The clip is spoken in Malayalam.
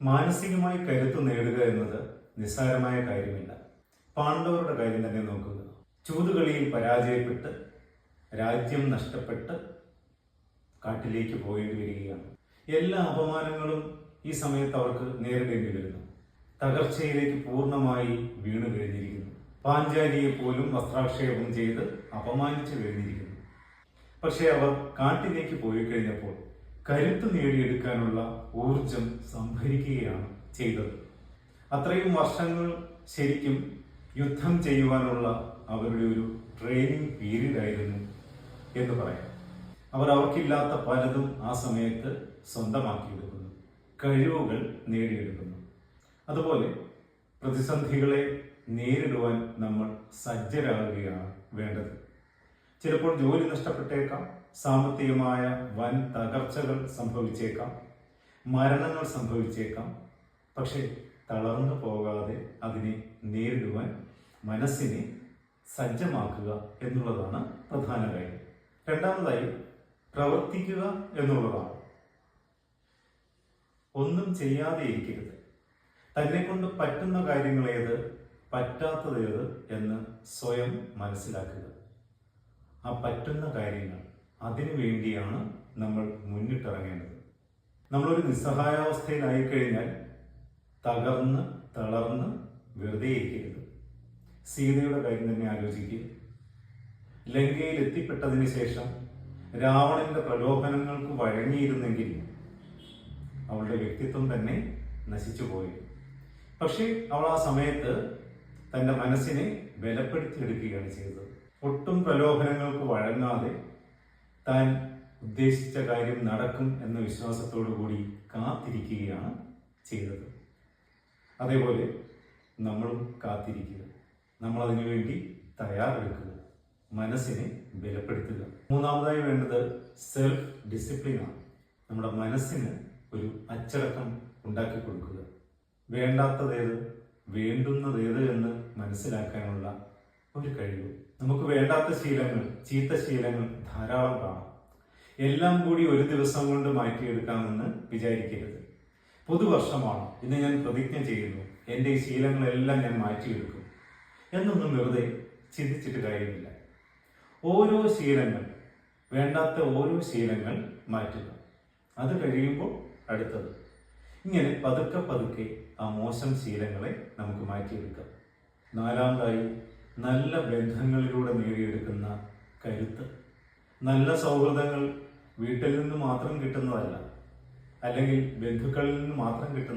മാനസികമായി കരുത്ത് നേടുക എന്നത് നിസ്സാരമായ കാര്യമില്ല. പാണ്ഡവരുടെ കാര്യം തന്നെ നോക്കുക. ചൂതുകളിയിൽ പരാജയപ്പെട്ട് രാജ്യം നഷ്ടപ്പെട്ട് കാട്ടിലേക്ക് പോകേണ്ടി വരികയാണ്. എല്ലാ അപമാനങ്ങളും ഈ സമയത്ത് അവർക്ക് നേരിടേണ്ടി വരുന്നു. തകർച്ചയിലേക്ക് പൂർണ്ണമായി വീണു കഴിഞ്ഞിരിക്കുന്നു. പാഞ്ചാലിയെ പോലും വസ്ത്രാക്ഷേപം ചെയ്ത് അപമാനിച്ചു കഴിഞ്ഞിരിക്കുന്നു. പക്ഷെ അവർ കാട്ടിലേക്ക് പോയി കഴിഞ്ഞപ്പോൾ കരുത്ത് നേടിയെടുക്കാനുള്ള ഊർജം സംഭരിക്കുകയാണ് ചെയ്തത്. അത്രയും വർഷങ്ങൾ ശരിക്കും യുദ്ധം ചെയ്യുവാനുള്ള അവരുടെ ഒരു ട്രെയിനിങ് പീരീഡ് ആയിരുന്നു എന്ന് പറയാം. അവർ അവർക്കില്ലാത്ത പലതും ആ സമയത്ത് സ്വന്തമാക്കിയെടുക്കുന്നു, കഴിവുകൾ നേടിയെടുക്കുന്നു. അതുപോലെ പ്രതിസന്ധികളെ നേരിടുവാൻ നമ്മൾ സജ്ജരാകുകയാണ് വേണ്ടത്. ചിലപ്പോൾ ജോലി നഷ്ടപ്പെട്ടേക്കാം, സാമ്പത്തികമായ വൻ തകർച്ചകൾ സംഭവിച്ചേക്കാം, മരണങ്ങൾ സംഭവിച്ചേക്കാം. പക്ഷെ തളർന്നു പോകാതെ അതിനെ നേരിടുവാൻ മനസ്സിനെ സജ്ജമാക്കുക എന്നുള്ളതാണ് പ്രധാന കാര്യം. രണ്ടാമതായി പ്രവർത്തിക്കുക എന്നുള്ളതാണ്. ഒന്നും ചെയ്യാതെ ഇരിക്കരുത്. തന്നെ കൊണ്ട് പറ്റുന്ന കാര്യങ്ങളേത്, പറ്റാത്തതേത് എന്ന് സ്വയം മനസ്സിലാക്കുക. ആ പറ്റുന്ന കാര്യങ്ങൾ, അതിനു വേണ്ടിയാണ് നമ്മൾ മുന്നിട്ടിറങ്ങേണ്ടത്. നമ്മളൊരു നിസ്സഹായാവസ്ഥയിലായി കഴിഞ്ഞാൽ തകർന്ന് തളർന്ന് വെറുതെ ഇരിക്കരുത്. സീതയുടെ കാര്യം തന്നെ ആലോചിക്കുക. ലങ്കയിൽ എത്തിപ്പെട്ടതിന് ശേഷം രാവണന്റെ പ്രലോഭനങ്ങൾക്ക് വഴങ്ങിയിരുന്നെങ്കിൽ അവളുടെ വ്യക്തിത്വം തന്നെ നശിച്ചുപോയി. പക്ഷേ അവൾ ആ സമയത്ത് തൻ്റെ മനസ്സിനെ ബലപ്പെടുത്തിയെടുക്കുകയാണ് ചെയ്തത്. ഒട്ടും പ്രലോഭനങ്ങൾക്ക് വഴങ്ങാതെ താൻ ഉദ്ദേശിച്ച കാര്യം നടക്കും എന്ന വിശ്വാസത്തോടു കൂടി കാത്തിരിക്കുകയാണ് ചെയ്തത്. അതേപോലെ നമ്മളും കാത്തിരിക്കുക, നമ്മളതിനു വേണ്ടി തയ്യാറെടുക്കുക, മനസ്സിനെ ബലപ്പെടുത്തുക. മൂന്നാമതായി വേണ്ടത് സെൽഫ് ഡിസിപ്ലിനാണ്. നമ്മുടെ മനസ്സിന് ഒരു അച്ചടക്കം ഉണ്ടാക്കി കൊടുക്കുക. വേണ്ടാത്തതേത്, വേണ്ടുന്നതേത് എന്ന് മനസ്സിലാക്കാനുള്ള ഒരു കഴിവ്. നമുക്ക് വേണ്ടാത്ത ശീലങ്ങൾ, ചീത്ത ശീലങ്ങൾ ധാരാളം കാണാം. എല്ലാം കൂടി ഒരു ദിവസം കൊണ്ട് മാറ്റിയെടുക്കാമെന്ന് വിചാരിക്കരുത്. പുതുവർഷമാണ്, ഇന്ന് ഞാൻ പ്രതിജ്ഞ ചെയ്യുന്നു, എൻ്റെ ഈ ശീലങ്ങളെല്ലാം ഞാൻ മാറ്റിയെടുക്കും എന്നൊന്നും വെറുതെ ചിന്തിച്ചിട്ട് കാര്യമില്ല. ഓരോ ശീലങ്ങൾ, വേണ്ടാത്ത ഓരോ ശീലങ്ങൾ മാറ്റുക. അത് കഴിയുമ്പോൾ അടുത്തത്. ഇങ്ങനെ പതുക്കെ പതുക്കെ ആ മോശം ശീലങ്ങളെ നമുക്ക് മാറ്റിയെടുക്കാം. നാലാമതായി നല്ല ബന്ധങ്ങളിലൂടെ നേടിയെടുക്കുന്ന കരുത്ത്. നല്ല സൗഹൃദങ്ങൾ വീട്ടിൽ നിന്ന് മാത്രം കിട്ടുന്നതല്ല, അല്ലെങ്കിൽ ബന്ധുക്കളിൽ നിന്ന് മാത്രം കിട്ടുന്ന